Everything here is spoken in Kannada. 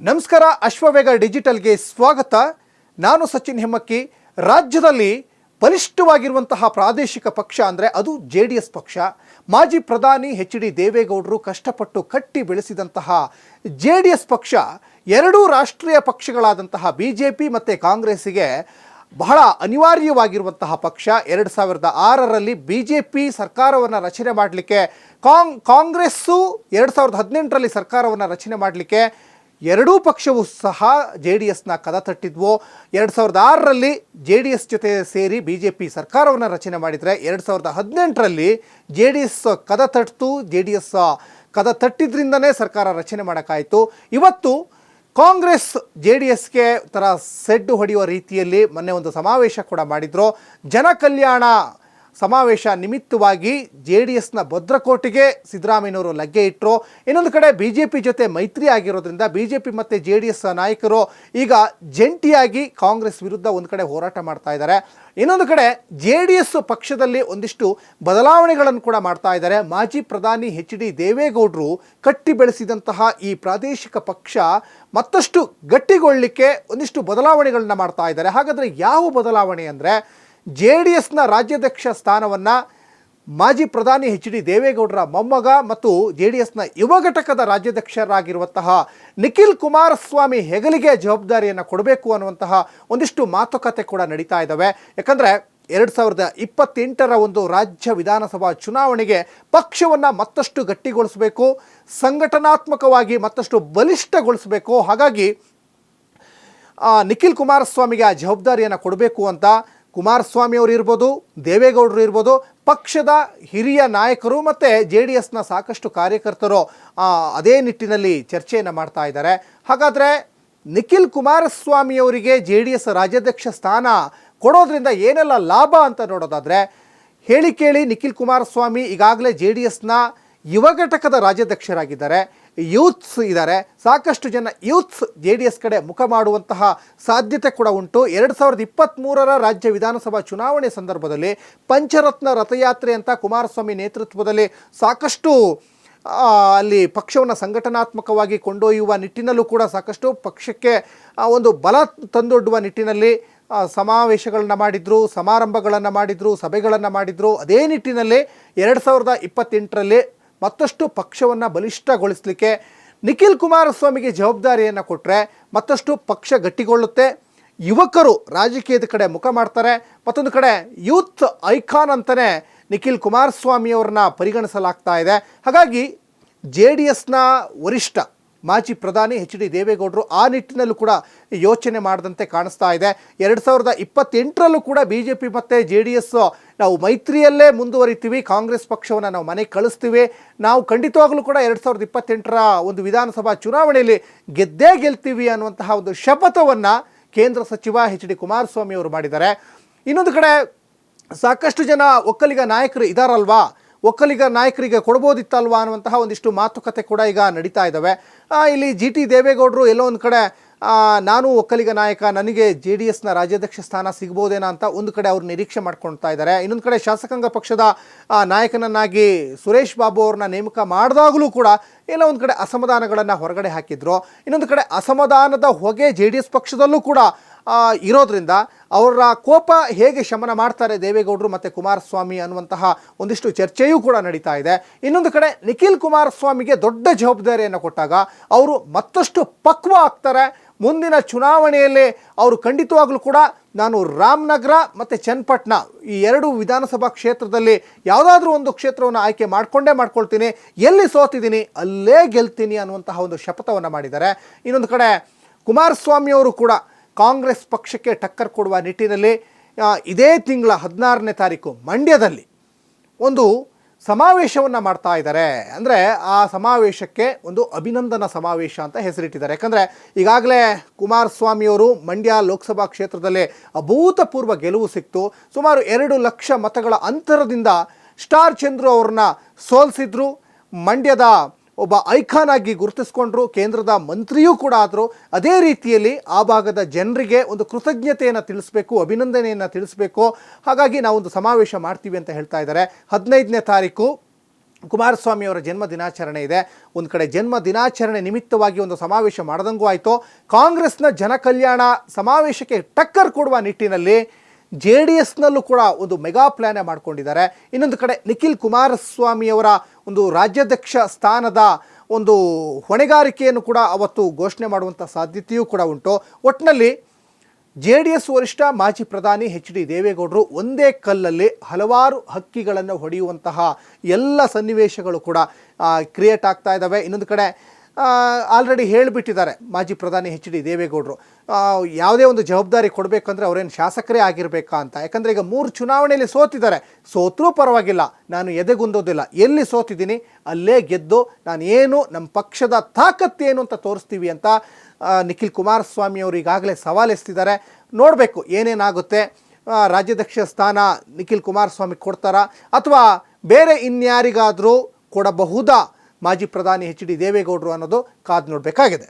ನಮಸ್ಕಾರ. ಅಶ್ವವೇಗ ಡಿಜಿಟಲ್ಗೆ ಸ್ವಾಗತ. ನಾನು ಸಚಿನ್ ಹೆಮ್ಮಕ್ಕಿ. ರಾಜ್ಯದಲ್ಲಿ ಬಲಿಷ್ಠವಾಗಿರುವಂತಹ ಪ್ರಾದೇಶಿಕ ಪಕ್ಷ ಅಂದರೆ ಅದು JDS ಪಕ್ಷ. ಮಾಜಿ ಪ್ರಧಾನಿ HD ದೇವೇಗೌಡರು ಕಷ್ಟಪಟ್ಟು ಕಟ್ಟಿ ಬೆಳೆಸಿದಂತಹ JDS ಪಕ್ಷ ಎರಡೂ ರಾಷ್ಟ್ರೀಯ ಪಕ್ಷಗಳಾದಂತಹ BJP ಮತ್ತು ಕಾಂಗ್ರೆಸ್ಸಿಗೆ ಬಹಳ ಅನಿವಾರ್ಯವಾಗಿರುವಂತಹ ಪಕ್ಷ. 2006ರಲ್ಲಿ BJP ಸರ್ಕಾರವನ್ನು ರಚನೆ ಮಾಡಲಿಕ್ಕೆ, ಕಾಂಗ್ರೆಸ್ಸು 2018ರಲ್ಲಿ ಸರ್ಕಾರವನ್ನು ರಚನೆ ಮಾಡಲಿಕ್ಕೆ ಎರಡೂ ಪಕ್ಷವೂ ಸಹ JDSನ ಕದ ತಟ್ಟಿದ್ವು. 2006ರಲ್ಲಿ JDS ಜೊತೆ ಸೇರಿ BJP ಸರ್ಕಾರವನ್ನು ರಚನೆ ಮಾಡಿದರೆ 2018ರಲ್ಲಿ JDS ಕದ ತಟ್ಟಿತು. JDS ಕದ ತಟ್ಟಿದ್ರಿಂದನೇ ಸರ್ಕಾರ ರಚನೆ ಮಾಡೋಕ್ಕಾಯಿತು. ಇವತ್ತು ಕಾಂಗ್ರೆಸ್ JDSಗೆ ಥರ ಸೆಡ್ಡು ಹೊಡೆಯುವ ರೀತಿಯಲ್ಲಿ ಮೊನ್ನೆ ಒಂದು ಸಮಾವೇಶ ಕೂಡ ಮಾಡಿದರು. ಜನಕಲ್ಯಾಣ ಸಮಾವೇಶ ನಿಮಿತ್ತವಾಗಿ JDSನ ಭದ್ರಕೋಟೆಗೆ ಸಿದ್ದರಾಮಯ್ಯನವರು ಲಗ್ಗೆ ಇಟ್ಟರು. ಇನ್ನೊಂದು ಕಡೆ BJP ಜೊತೆ ಮೈತ್ರಿ ಆಗಿರೋದ್ರಿಂದ BJP ಮತ್ತು JDS ನಾಯಕರು ಈಗ ಜಂಟಿಯಾಗಿ ಕಾಂಗ್ರೆಸ್ ವಿರುದ್ಧ ಒಂದು ಕಡೆ ಹೋರಾಟ ಮಾಡ್ತಾ ಇದ್ದಾರೆ. ಇನ್ನೊಂದು ಕಡೆ JDS ಪಕ್ಷದಲ್ಲಿ ಒಂದಿಷ್ಟು ಬದಲಾವಣೆಗಳನ್ನು ಕೂಡ ಮಾಡ್ತಾ ಇದ್ದಾರೆ. ಮಾಜಿ ಪ್ರಧಾನಿ HD ದೇವೇಗೌಡರು ಕಟ್ಟಿ ಬೆಳೆಸಿದಂತಹ ಈ ಪ್ರಾದೇಶಿಕ ಪಕ್ಷ ಮತ್ತಷ್ಟು ಗಟ್ಟಿಗೊಳ್ಳಲಿಕ್ಕೆ ಒಂದಿಷ್ಟು ಬದಲಾವಣೆಗಳನ್ನ ಮಾಡ್ತಾ ಇದ್ದಾರೆ. ಹಾಗಾದರೆ ಯಾವ ಬದಲಾವಣೆ ಅಂದರೆ, JDSನ ರಾಜ್ಯಾಧ್ಯಕ್ಷ ಸ್ಥಾನವನ್ನು ಮಾಜಿ ಪ್ರಧಾನಿ HD ದೇವೇಗೌಡರ ಮೊಮ್ಮಗ ಮತ್ತು JDSನ ಯುವ ಘಟಕದ ರಾಜ್ಯಾಧ್ಯಕ್ಷರಾಗಿರುವಂತಹ ನಿಖಿಲ್ ಕುಮಾರಸ್ವಾಮಿ ಹೆಗಲಿಗೆ ಜವಾಬ್ದಾರಿಯನ್ನು ಕೊಡಬೇಕು ಅನ್ನುವಂತಹ ಒಂದಿಷ್ಟು ಮಾತುಕತೆ ಕೂಡ ನಡೀತಾ ಇದ್ದಾವೆ. ಯಾಕಂದರೆ 2028ರ ಒಂದು ರಾಜ್ಯ ವಿಧಾನಸಭಾ ಚುನಾವಣೆಗೆ ಪಕ್ಷವನ್ನು ಮತ್ತಷ್ಟು ಗಟ್ಟಿಗೊಳಿಸಬೇಕು, ಸಂಘಟನಾತ್ಮಕವಾಗಿ ಮತ್ತಷ್ಟು ಬಲಿಷ್ಠಗೊಳಿಸಬೇಕು. ಹಾಗಾಗಿ ನಿಖಿಲ್ ಕುಮಾರಸ್ವಾಮಿಗೆ ಆ ಜವಾಬ್ದಾರಿಯನ್ನು ಕೊಡಬೇಕು ಅಂತ ಕುಮಾರಸ್ವಾಮಿ ಅವರು ಇರ್ಬೋದು, ದೇವೇಗೌಡರು ಇರ್ಬೋದು, ಪಕ್ಷದ ಹಿರಿಯ ನಾಯಕರು ಮತ್ತು JDSನ ಸಾಕಷ್ಟು ಕಾರ್ಯಕರ್ತರು ಅದೇ ನಿಟ್ಟಿನಲ್ಲಿ ಚರ್ಚೆಯನ್ನು ಮಾಡ್ತಾ ಇದ್ದಾರೆ. ಹಾಗಾದರೆ ನಿಖಿಲ್ ಕುಮಾರಸ್ವಾಮಿಯವರಿಗೆ JDS ರಾಜ್ಯಾಧ್ಯಕ್ಷ ಸ್ಥಾನ ಕೊಡೋದ್ರಿಂದ ಏನೆಲ್ಲ ಲಾಭ ಅಂತ ನೋಡೋದಾದರೆ, ಹೇಳಿ ಕೇಳಿ ನಿಖಿಲ್ ಕುಮಾರಸ್ವಾಮಿ ಈಗಾಗಲೇ JDSನ ಯುವ ಘಟಕದ ರಾಜ್ಯಾಧ್ಯಕ್ಷರಾಗಿದ್ದಾರೆ. ಯೂತ್ಸ್ ಇದ್ದಾರೆ, ಸಾಕಷ್ಟು ಜನ ಯೂತ್ಸ್ JDS ಕಡೆ ಮುಖ ಮಾಡುವಂತಹ ಸಾಧ್ಯತೆ ಕೂಡ ಉಂಟು. 2023ರ ರಾಜ್ಯ ವಿಧಾನಸಭಾ ಚುನಾವಣೆ ಸಂದರ್ಭದಲ್ಲಿ ಪಂಚರತ್ನ ರಥಯಾತ್ರೆ ಅಂತ ಕುಮಾರಸ್ವಾಮಿ ನೇತೃತ್ವದಲ್ಲಿ ಸಾಕಷ್ಟು ಅಲ್ಲಿ ಪಕ್ಷವನ್ನು ಸಂಘಟನಾತ್ಮಕವಾಗಿ ಕೊಂಡೊಯ್ಯುವ ನಿಟ್ಟಿನಲ್ಲೂ ಕೂಡ ಸಾಕಷ್ಟು ಪಕ್ಷಕ್ಕೆ ಒಂದು ಬಲ ತಂದೊಡ್ಡುವ ನಿಟ್ಟಿನಲ್ಲಿ ಸಮಾವೇಶಗಳನ್ನು ಮಾಡಿದರು, ಸಮಾರಂಭಗಳನ್ನು ಮಾಡಿದರು, ಸಭೆಗಳನ್ನು ಮಾಡಿದರು. ಅದೇ ನಿಟ್ಟಿನಲ್ಲಿ 2028ರಲ್ಲಿ ಮತ್ತಷ್ಟು ಪಕ್ಷವನ್ನು ಬಲಿಷ್ಠಗೊಳಿಸಲಿಕ್ಕೆ ನಿಖಿಲ್ ಕುಮಾರಸ್ವಾಮಿಗೆ ಜವಾಬ್ದಾರಿಯನ್ನು ಕೊಟ್ಟರೆ ಮತ್ತಷ್ಟು ಪಕ್ಷ ಗಟ್ಟಿಗೊಳ್ಳುತ್ತೆ, ಯುವಕರು ರಾಜಕೀಯದ ಕಡೆ ಮುಖ ಮಾಡ್ತಾರೆ. ಮತ್ತೊಂದು ಕಡೆ ಯೂತ್ ಐಕಾನ್ ಅಂತಲೇ ನಿಖಿಲ್ ಕುಮಾರಸ್ವಾಮಿಯವ್ರನ್ನ ಪರಿಗಣಿಸಲಾಗ್ತಾ ಇದೆ. ಹಾಗಾಗಿ JDSನ ವರಿಷ್ಠ ಮಾಜಿ ಪ್ರಧಾನಿ HD ದೇವೇಗೌಡರು ಆ ನಿಟ್ಟಿನಲ್ಲೂ ಕೂಡ ಯೋಚನೆ ಮಾಡಿದಂತೆ ಕಾಣಿಸ್ತಾ ಇದೆ. 2028ರಲ್ಲೂ ಕೂಡ BJP ಮತ್ತು JDS ನಾವು ಮೈತ್ರಿಯಲ್ಲೇ ಮುಂದುವರಿತೀವಿ, ಕಾಂಗ್ರೆಸ್ ಪಕ್ಷವನ್ನು ನಾವು ಮನೆಗೆ ಕಳಿಸ್ತೀವಿ, ನಾವು ಖಂಡಿತವಾಗಲೂ ಕೂಡ 2028ರ ಒಂದು ವಿಧಾನಸಭಾ ಚುನಾವಣೆಯಲ್ಲಿ ಗೆದ್ದೇ ಗೆಲ್ತೀವಿ ಅನ್ನುವಂತಹ ಒಂದು ಶಪಥವನ್ನು ಕೇಂದ್ರ ಸಚಿವ HD ಕುಮಾರಸ್ವಾಮಿ ಅವರು ಮಾಡಿದ್ದಾರೆ. ಇನ್ನೊಂದು ಕಡೆ ಸಾಕಷ್ಟು ಜನ ಒಕ್ಕಲಿಗ ನಾಯಕರು ಇದ್ದಾರಲ್ವಾ, ಒಕ್ಕಲಿಗ ನಾಯಕರಿಗೆ ಕೊಡ್ಬೋದಿತ್ತಲ್ವಾ ಅನ್ನುವಂತಹ ಒಂದಿಷ್ಟು ಮಾತುಕತೆ ಕೂಡ ಈಗ ನಡೀತಾ ಇದ್ದಾವೆ. ಇಲ್ಲಿ GT ದೇವೇಗೌಡರು ಎಲ್ಲೋ ಒಂದು ಕಡೆ ನಾನು ಒಕ್ಕಲಿಗ ನಾಯಕ, ನನಗೆ JDSನ ರಾಜ್ಯಾಧ್ಯಕ್ಷ ಸ್ಥಾನ ಸಿಗ್ಬೋದೇನೋ ಅಂತ ಒಂದು ಕಡೆ ಅವರು ನಿರೀಕ್ಷೆ ಮಾಡ್ಕೊಳ್ತಾ ಇದ್ದಾರೆ. ಇನ್ನೊಂದು ಕಡೆ ಶಾಸಕಾಂಗ ಪಕ್ಷದ ನಾಯಕನನ್ನಾಗಿ ಸುರೇಶ್ ಬಾಬು ಅವ್ರನ್ನ ನೇಮಕ ಮಾಡಿದಾಗಲೂ ಕೂಡ ಎಲ್ಲ ಒಂದು ಕಡೆ ಅಸಮಾಧಾನಗಳನ್ನು ಹೊರಗಡೆ ಹಾಕಿದ್ರು. ಇನ್ನೊಂದು ಕಡೆ ಅಸಮಾಧಾನದ ಹೊಗೆ JDS ಪಕ್ಷದಲ್ಲೂ ಕೂಡ ಇರೋದ್ರಿಂದ ಅವರ ಕೋಪ ಹೇಗೆ ಶಮನ ಮಾಡ್ತಾರೆ ದೇವೇಗೌಡರು ಮತ್ತು ಕುಮಾರಸ್ವಾಮಿ ಅನ್ನುವಂತಹ ಒಂದಿಷ್ಟು ಚರ್ಚೆಯೂ ಕೂಡ ನಡೀತಾ ಇದೆ. ಇನ್ನೊಂದು ಕಡೆ ನಿಖಿಲ್ ಕುಮಾರಸ್ವಾಮಿಗೆ ದೊಡ್ಡ ಜವಾಬ್ದಾರಿಯನ್ನು ಕೊಟ್ಟಾಗ ಅವರು ಮತ್ತಷ್ಟು ಪಕ್ವ ಆಗ್ತಾರೆ. ಮುಂದಿನ ಚುನಾವಣೆಯಲ್ಲಿ ಅವರು ಖಂಡಿತವಾಗ್ಲೂ ಕೂಡ ನಾನು ರಾಮನಗರ ಮತ್ತು ಚನ್ನಪಟ್ಟಣ ಈ ಎರಡು ವಿಧಾನಸಭಾ ಕ್ಷೇತ್ರದಲ್ಲಿ ಯಾವುದಾದ್ರೂ ಒಂದು ಕ್ಷೇತ್ರವನ್ನು ಆಯ್ಕೆ ಮಾಡ್ಕೊಳ್ತೀನಿ, ಎಲ್ಲಿ ಸೋತಿದ್ದೀನಿ ಅಲ್ಲೇ ಗೆಲ್ತೀನಿ ಅನ್ನುವಂತಹ ಒಂದು ಶಪಥವನ್ನು ಮಾಡಿದ್ದಾರೆ. ಇನ್ನೊಂದು ಕಡೆ ಕುಮಾರಸ್ವಾಮಿಯವರು ಕೂಡ ಕಾಂಗ್ರೆಸ್ ಪಕ್ಷಕ್ಕೆ ಟಕ್ಕರ್ ಕೊಡುವ ನಿಟ್ಟಿನಲ್ಲಿ ಇದೇ ತಿಂಗಳ 16ನೇ ತಾರೀಕು ಮಂಡ್ಯದಲ್ಲಿ ಒಂದು ಸಮಾವೇಶವನ್ನು ಮಾಡ್ತಾ ಇದ್ದಾರೆ. ಅಂದರೆ ಆ ಸಮಾವೇಶಕ್ಕೆ ಒಂದು ಅಭಿನಂದನಾ ಸಮಾವೇಶ ಅಂತ ಹೆಸರಿಟ್ಟಿದ್ದಾರೆ. ಯಾಕಂದರೆ ಈಗಾಗಲೇ ಕುಮಾರಸ್ವಾಮಿಯವರು ಮಂಡ್ಯ ಲೋಕಸಭಾ ಕ್ಷೇತ್ರದಲ್ಲಿ ಅಭೂತಪೂರ್ವ ಗೆಲುವು ಸಿಕ್ತು. ಸುಮಾರು 2 ಲಕ್ಷ ಮತಗಳ ಅಂತರದಿಂದ ಸ್ಟಾರ್ ಚಂದ್ರು ಅವ್ರನ್ನ ಸೋಲಿಸಿದ್ರು. ಮಂಡ್ಯದ ಒಬ್ಬ ಐಕಾನ್ ಆಗಿ ಗುರುತಿಸ್ಕೊಂಡ್ರು, ಕೇಂದ್ರದ ಮಂತ್ರಿಯೂ ಕೂಡ ಆದರು. ಅದೇ ರೀತಿಯಲ್ಲಿ ಆ ಭಾಗದ ಜನರಿಗೆ ಒಂದು ಕೃತಜ್ಞತೆಯನ್ನು ತಿಳಿಸಬೇಕು, ಅಭಿನಂದನೆಯನ್ನು ತಿಳಿಸಬೇಕು. ಹಾಗಾಗಿ ನಾವೊಂದು ಸಮಾವೇಶ ಮಾಡ್ತೀವಿ ಅಂತ ಹೇಳ್ತಾ ಇದ್ದಾರೆ. 15ನೇ ತಾರೀಕು ಕುಮಾರಸ್ವಾಮಿ ಅವರ ಜನ್ಮ ದಿನಾಚರಣೆ ಇದೆ. ಒಂದು ಕಡೆ ಜನ್ಮ ದಿನಾಚರಣೆ ನಿಮಿತ್ತವಾಗಿ ಒಂದು ಸಮಾವೇಶ ಮಾಡ್ದಂಗೂ ಆಯಿತು. ಕಾಂಗ್ರೆಸ್ನ ಜನಕಲ್ಯಾಣ ಸಮಾವೇಶಕ್ಕೆ ಟಕ್ಕರ್ ಕೊಡುವ ನಿಟ್ಟಿನಲ್ಲಿ JDSನಲ್ಲೂ ಕೂಡ ಒಂದು ಮೆಗಾ ಪ್ಲ್ಯಾನೇ ಮಾಡ್ಕೊಂಡಿದ್ದಾರೆ. ಇನ್ನೊಂದು ಕಡೆ ನಿಖಿಲ್ ಕುಮಾರಸ್ವಾಮಿಯವರ ಒಂದು ರಾಜ್ಯಾಧ್ಯಕ್ಷ ಸ್ಥಾನದ ಒಂದು ಹೊಣೆಗಾರಿಕೆಯನ್ನು ಕೂಡ ಅವತ್ತು ಘೋಷಣೆ ಮಾಡುವಂಥ ಸಾಧ್ಯತೆಯೂ ಕೂಡ ಉಂಟು. ಒಟ್ಟಿನಲ್ಲಿ JDS ವರಿಷ್ಠ ಮಾಜಿ ಪ್ರಧಾನಿ HD ದೇವೇಗೌಡರು ಒಂದೇ ಕಲ್ಲಲ್ಲಿ ಹಲವಾರು ಹಕ್ಕಿಗಳನ್ನು ಹೊಡೆಯುವಂತಹ ಎಲ್ಲ ಸನ್ನಿವೇಶಗಳು ಕೂಡ ಕ್ರಿಯೇಟ್ ಆಗ್ತಾ ಇದ್ದಾವೆ. ಇನ್ನೊಂದು ಕಡೆ ಆಲ್ರೆಡಿ ಹೇಳಿಬಿಟ್ಟಿದ್ದಾರೆ ಮಾಜಿ ಪ್ರಧಾನಿ HD ದೇವೇಗೌಡರು, ಯಾವುದೇ ಒಂದು ಜವಾಬ್ದಾರಿ ಕೊಡಬೇಕಂದ್ರೆ ಅವರೇನು ಶಾಸಕರೇ ಆಗಿರಬೇಕಾ ಅಂತ. ಯಾಕಂದರೆ ಈಗ 3 ಚುನಾವಣೆಯಲ್ಲಿ ಸೋತಿದ್ದಾರೆ. ಸೋತರೂ ಪರವಾಗಿಲ್ಲ, ನಾನು ಎದೆಗುಂದೋದಿಲ್ಲ, ಎಲ್ಲಿ ಸೋತಿದ್ದೀನಿ ಅಲ್ಲೇ ಗೆದ್ದು ನಾನು ಏನು ನಮ್ಮ ಪಕ್ಷದ ತಾಕತ್ತೇನು ಅಂತ ತೋರಿಸ್ತೀವಿ ಅಂತ ನಿಖಿಲ್ ಕುಮಾರಸ್ವಾಮಿ ಅವರು ಈಗಾಗಲೇ ಸವಾಲೆಸ್ತಿದ್ದಾರೆ. ನೋಡಬೇಕು ಏನೇನಾಗುತ್ತೆ. ರಾಜ್ಯಾಧ್ಯಕ್ಷ ಸ್ಥಾನ ನಿಖಿಲ್ ಕುಮಾರಸ್ವಾಮಿ ಕೊಡ್ತಾರಾ ಅಥವಾ ಬೇರೆ ಇನ್ಯಾರಿಗಾದರೂ ಕೊಡಬಹುದಾ ಮಾಜಿ ಪ್ರಧಾನಿ HD ದೇವೇಗೌಡರು ಅನ್ನೋದು ಕಾದು ನೋಡಬೇಕಾಗಿದೆ.